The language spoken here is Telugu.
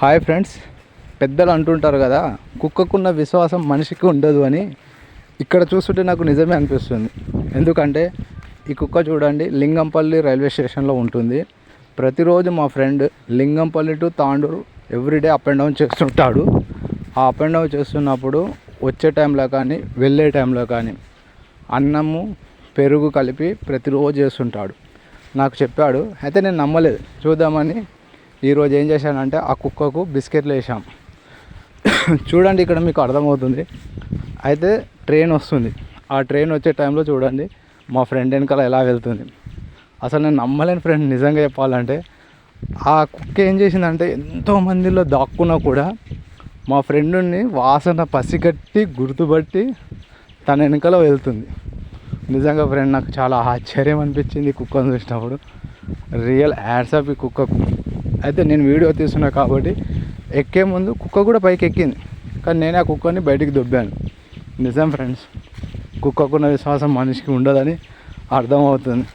హాయ్ ఫ్రెండ్స్, పెద్దలు అంటుంటారు కదా, కుక్కకున్న విశ్వాసం మనిషికి ఉండదు అని. ఇక్కడ చూస్తుంటే నాకు నిజమే అనిపిస్తుంది. ఎందుకంటే ఈ కుక్క చూడండి, లింగంపల్లి రైల్వే స్టేషన్లో ఉంటుంది. ప్రతిరోజు మా friend Lingampalli to Tandur everyday up and down చేస్తుంటాడు. ఆ అప్ అండ్ డౌన్ చేస్తున్నప్పుడు వచ్చే టైంలో కానీ వెళ్ళే టైంలో కానీ అన్నము పెరుగు కలిపి ప్రతిరోజు చేస్తుంటాడు. నాకు చెప్పాడు. అయితే నేను నమ్మలేదు. చూద్దామని ఈరోజు ఏం చేశానంటే ఆ కుక్కకు బిస్కెట్లు వేసాం. చూడండి, ఇక్కడ మీకు అర్థమవుతుంది. అయితే ట్రైన్ వస్తుంది. ఆ ట్రైన్ వచ్చే టైంలో చూడండి మా ఫ్రెండ్ వెనకాల ఎలా వెళ్తుంది. అసలు నేను నమ్మలేని ఫ్రెండ్, నిజంగా చెప్పాలంటే. ఆ కుక్క ఏం చేసిందంటే ఎంతోమందిలో దాక్కున్నా కూడా మా ఫ్రెండ్ని వాసన పసిగట్టి గుర్తుపట్టి తన వెనకాల వెళ్తుంది. నిజంగా ఫ్రెండ్, నాకు చాలా ఆశ్చర్యం అనిపించింది కుక్కను చూసినప్పుడు. రియల్ హ్యాట్స్ ఆఫ్ ఈ కుక్కకు. అయితే నేను వీడియో తీస్తున్నా కాబట్టి ఎక్కే ముందు కుక్క కూడా పైకి ఎక్కింది, కానీ నేనే ఆ కుక్కని బయటికి దొబ్బాను. నిజం ఫ్రెండ్స్, కుక్కకున్న విశ్వాసం మనిషికి ఉండదని అర్థమవుతుంది.